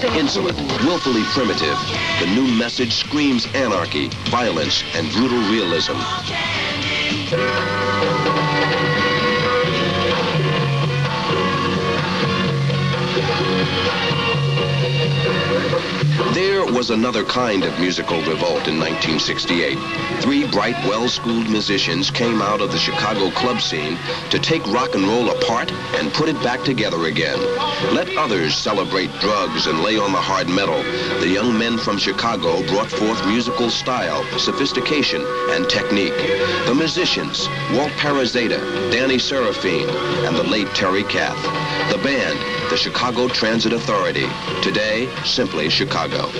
Insolent, willfully primitive, the new message screams anarchy, violence, and brutal realism. There was another kind of musical revolt in 1968. Three bright, well-schooled musicians came out of the Chicago club scene to take rock and roll apart and put it back together again. Let others celebrate drugs and lay on the hard metal. The young men from Chicago brought forth musical style, sophistication, and technique. The musicians, Walt Parazeta, Danny Seraphine, and the late Terry Kath. The band, the Chicago Transit Authority. Today, simply Chicago.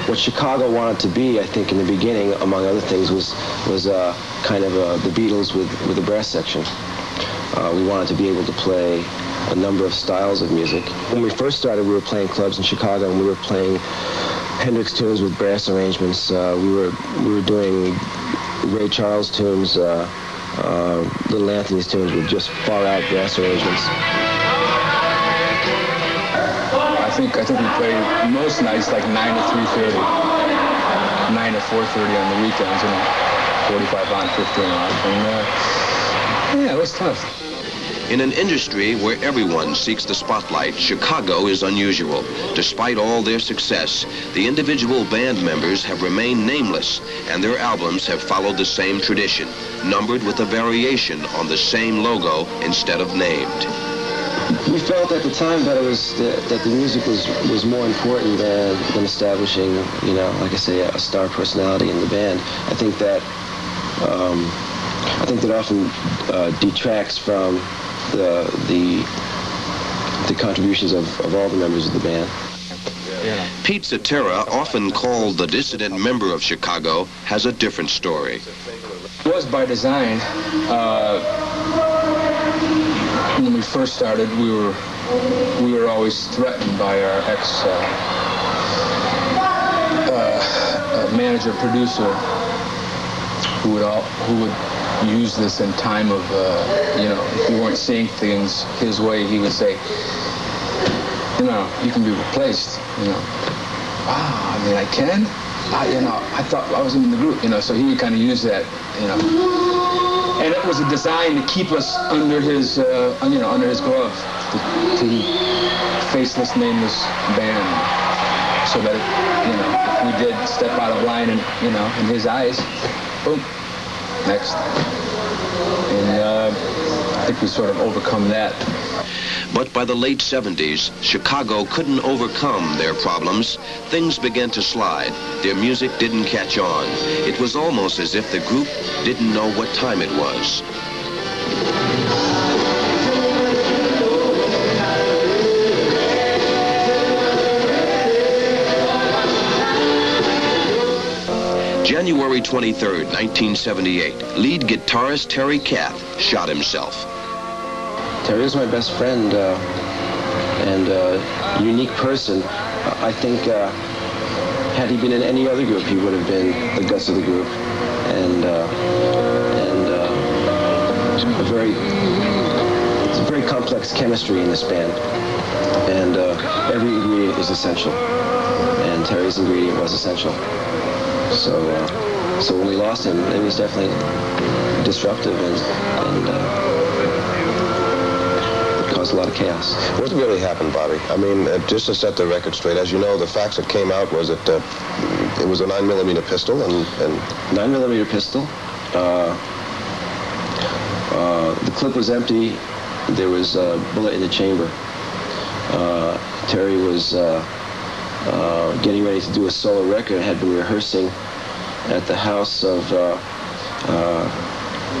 What Chicago wanted to be, I think, in the beginning, among other things, was kind of the Beatles with a brass section. We wanted to be able to play a number of styles of music. When we first started, we were playing clubs in Chicago, and we were playing Hendrix tunes with brass arrangements. We were doing Ray Charles tunes, Little Anthony's tunes with just far-out brass arrangements. I think we play most nights like 9 to 3:30, 9 to 4:30 on the weekends, 45 on, 15 off, and yeah, it was tough. In an industry where everyone seeks the spotlight, Chicago is unusual. Despite all their success, the individual band members have remained nameless, and their albums have followed the same tradition, numbered with a variation on the same logo instead of named. We felt at the time that that the music was more important than establishing, like I say, a star personality in the band. I think that often detracts from the contributions of all the members of the band. Yeah. Pete Cetera, often called the dissident member of Chicago, has a different story. It was by design. When we first started, we were always threatened by our manager producer, who would use this in time of if you weren't seeing things his way, he would say, you can be replaced. Wow, I mean, I can. I thought I was in the group. So he would kind of use that. And it was a design to keep us under his glove, to faceless, nameless band, so that if we did step out of line and in his eyes, boom, next. And I think we sort of overcome that. But by the late 70s, Chicago couldn't overcome their problems. Things began to slide. Their music didn't catch on. It was almost as if the group didn't know what time it was. January 23rd, 1978, lead guitarist Terry Kath shot himself. Terry was my best friend and unique person. I think had he been in any other group, he would have been the guts of the group, and it's a very complex chemistry in this band, and every ingredient is essential, and Terry's ingredient was essential. So when we lost him, it was definitely disruptive and caused a lot of chaos. What really happened, Bobby? I mean, just to set the record straight, as you know, the facts that came out was that it was a 9mm pistol and 9mm pistol. The clip was empty. There was a bullet in the chamber. Terry was getting ready to do a solo record, had been rehearsing at the house of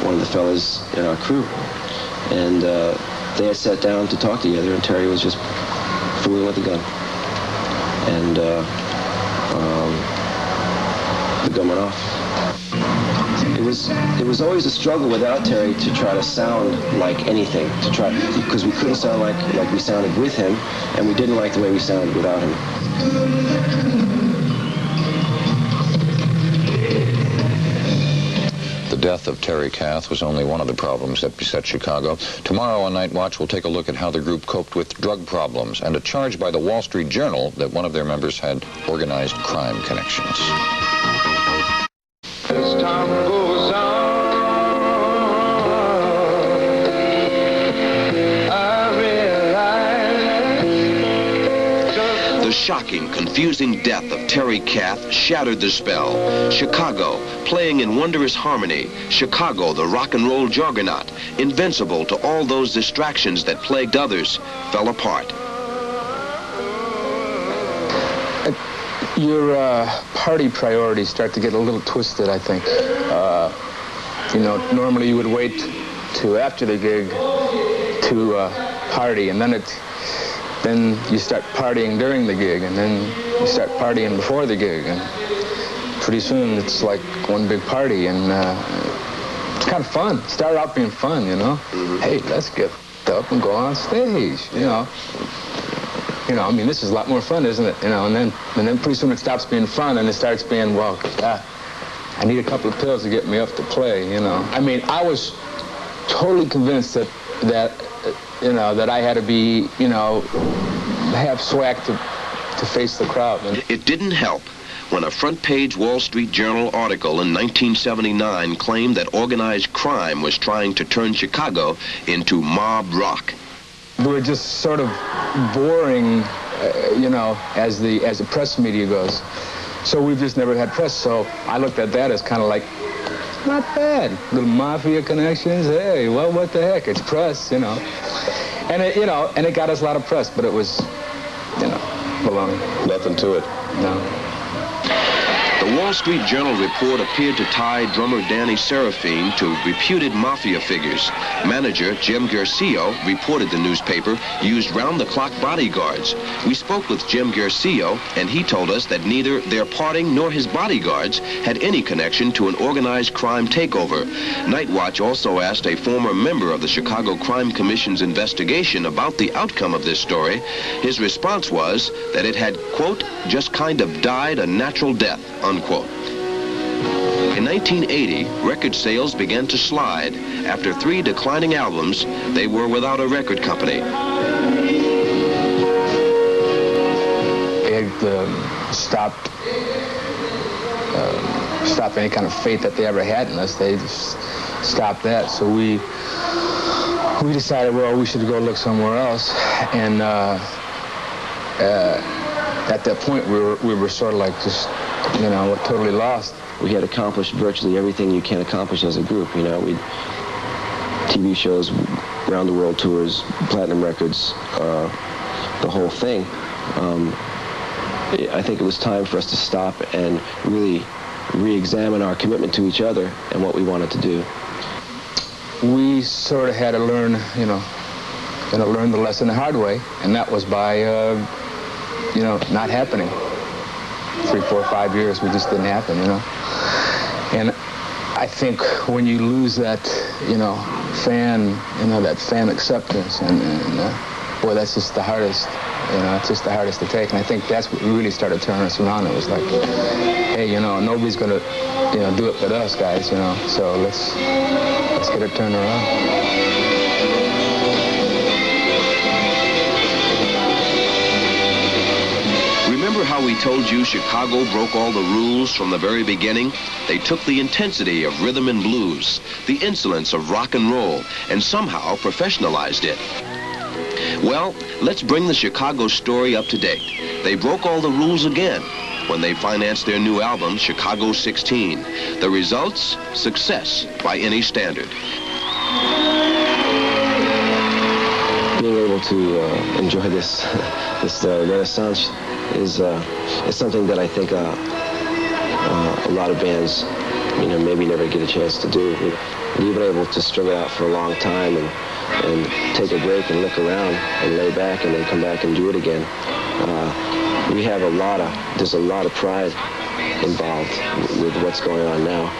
one of the fellas in our crew, and they had sat down to talk together, and Terry was just fooling with the gun, and the gun went off. It was always a struggle without Terry to try to sound like anything, because we couldn't sound like we sounded with him, and we didn't like the way we sounded without him. The death of Terry Kath was only one of the problems that beset Chicago. Tomorrow on Night Watch, we'll take a look at how the group coped with drug problems and a charge by the Wall Street Journal that one of their members had organized crime connections. As time goes on, I realize The shocking, confusing death of Terry Kath shattered the spell. Chicago, playing in wondrous harmony. Chicago, the rock and roll juggernaut, invincible to all those distractions that plagued others, fell apart. Your party priorities start to get a little twisted, I think. You know, normally you would wait to after the gig to party, and then you start partying during the gig, and then you start partying before the gig, and pretty soon it's like one big party, and it's kind of fun. It started out being fun, you know. Hey, let's get up and go on stage, you know. You know, I mean, this is a lot more fun, isn't it? You know, and then pretty soon it stops being fun, and it starts being, well, I need a couple of pills to get me up to play, you know. I mean, I was totally convinced that you know, that I had to be, you know, have swag to face the crowd. It didn't help when a front-page Wall Street Journal article in 1979 claimed that organized crime was trying to turn Chicago into mob rock. We were just sort of boring, you know, as the press media goes. So we've just never had press. So I looked at that as kind of like, not bad. Little mafia connections. Hey, well, what the heck? It's press, you know. And it, you know, and it got us a lot of press, but it was, you know, baloney. Nothing to it. No. The Wall Street Journal report appeared to tie drummer Danny Serafine to reputed mafia figures. Manager Jim Garcio reported the newspaper used round-the-clock bodyguards. We spoke with Jim Garcio, and he told us that neither their parting nor his bodyguards had any connection to an organized crime takeover. Night Watch also asked a former member of the Chicago Crime Commission's investigation about the outcome of this story. His response was that it had, quote, just kind of died a natural death, unquote. In 1980, record sales began to slide. After 3 declining albums, they were without a record company. They had stopped any kind of faith that they ever had in us. They just stopped that. So we decided, well, we should go look somewhere else. And at that point, we were sort of like just, you know, totally lost. We had accomplished virtually everything you can accomplish as a group. You know, TV shows, round the world tours, platinum records, the whole thing. I think it was time for us to stop and really re-examine our commitment to each other and what we wanted to do. We sort of had to learn, you know, learn the lesson the hard way, and that was by, you know, not happening. 3, 4, 5 years, we just didn't happen, you know. And I think when you lose that, you know, that fan acceptance, and boy, that's just the hardest, you know, it's just the hardest to take. And I think that's what really started turning us around. It was like, hey, you know, nobody's gonna, you know, do it but us guys, you know. So let's get it turned around. Remember how we told you Chicago broke all the rules from the very beginning? They took the intensity of rhythm and blues, the insolence of rock and roll, and somehow professionalized it. Well, let's bring the Chicago story up to date. They broke all the rules again when they financed their new album, Chicago 16. The results? Success by any standard. Being able to enjoy this renaissance is something that I think a lot of bands, you know, maybe never get a chance to do. We've been able to string it out for a long time and take a break and look around and lay back and then come back and do it again. There's a lot of pride involved with what's going on now.